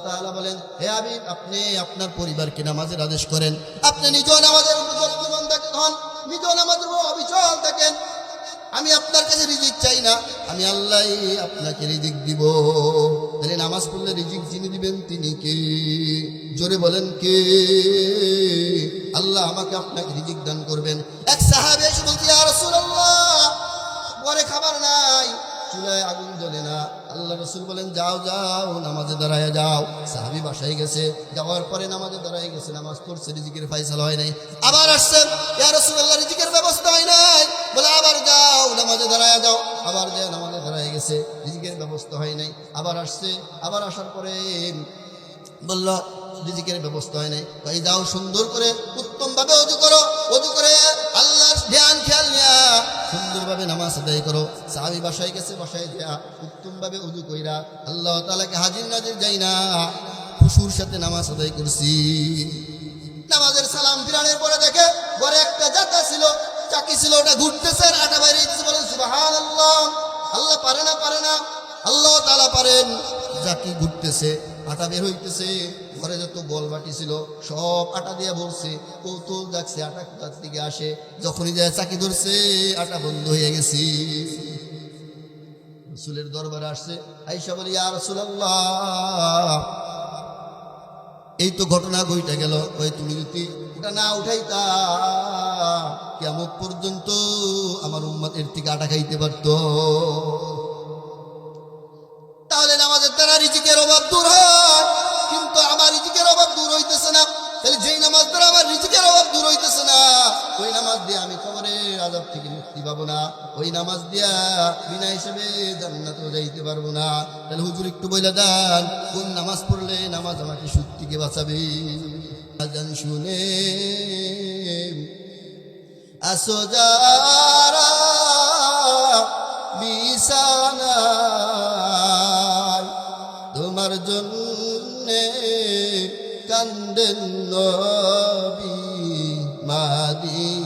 তাআলা বলেন, হে হাবিব, আপনি আপনার পরিবারকে নামাজের আদেশ করেন, আপনি নিজেও নামাজের উপযুক্তমান হন, নিজেও নামাজের অবিচল থাকেন। আমি আপনার কাছে রিজিক চাই না, আমি আল্লাহ আপনাকে রিজিক দিব। তাহলে নামাজ পড়লে রিজিক যিনি দিবেন তিনি কে? জোরে বলেন কে? আল্লাহ আমাকে আপনাকে রিজিক দান করবেন। এক সাহাবী এসে বলছে, ইয়া রাসূলুল্লাহ, ঘরে খাবার নাই, চুলায় আগুন জ্বলে না। আল্লাহ রাসূল বলেন, যাও যাও, নামাজে দাঁড়ায় যাও। সাহাবী বাসায় গেছে, যাওয়ার পরে নামাজে দাঁড়ায় গেছে, নামাজ পড়ছে, রিজিকের ফয়সালা হয় নাই। আবার আসছেন, ইয়া রাসূলুল্লাহ, রিজিকের ব্যবস্থা হয় নাই। বলে, আবার যাও, নামাজে দাঁড়ায় যাও। আবার যায়, নামাজে দাঁড়ায় গেছে, রিজিকের ব্যবস্থা হয় নাই। আবার আসছে, আবার আসার পরে বলল, রিজিকের ব্যবস্থা হয় নাই। তাই যাও, সুন্দর করে উত্তমভাবে ওযু করো, ওযু করে আল্লাহর ধ্যান খেয়াল নিয়া সুন্দরভাবে নামাজ আদায় করো। সাহাবী বাসায় গেছে, বাসায় যা উত্তমভাবে ওযু কইরা আল্লাহ তাআলাকে হাজির নাজির যাই না, খুশুর সাথে নামাজ আদায় করছি। নামাজের সালাম ফিরানোর পরে দেখে ঘরে একটা জাতা ছিল, চাকি ছিল, ওটা ঘুরতেছে, আটা বাইরে দিতেছে। বলেন সুবহানাল্লাহ। আল্লাহ পারে না, পারে না, আল্লাহ তাআলা পারেন। চাকি ঘুরতেছে, আটা বের হইতেছে, ঘরে যত বল বাটি ছিল সব আটা দিয়ে ভরছে। কৌতূহল জাগছে, আটা কোথার থেকে আসে। যখনই যায় চাকি ধরছে, আটা বন্ধ হয়ে গেছে। রাসূলের দরবারে আসছে, আয়েশা বলে, ইয়া রাসূলুল্লাহ, এই তো ঘটনা ঘটে গেল। ওই তুমি যদি ওটা না উঠাইতা, কিয়ামত পর্যন্ত আমার উম্মত এর থেকে আটা খাইতে পারত। তাহলে নামাজের দ্বারা রিজিকের অভাব দূর হয়, কিন্তু আমার রিজিকের অভাব দূর হইতেছে না। তাহলে যেই নামাজ দ্বারা আমার রিজিকের অভাব দূর হইতেছে না, ওই নামাজ দিয়ে আমি কবরের আযাব থেকে মুক্তি পাবো না। ওই নামাজ দিয়া বিনা হিসেবে জান্নাতেও যাইতে পারবো না। তাহলে হুজুর একটু বইলা দেন, কোন নামাজ পড়লে নামাজ আমাকে সুদ থেকে বাঁচাবে? আজান শুনে আসো যারা বিছানায়, তোমার জন্যে কান্দেন নবী মাদিনায়।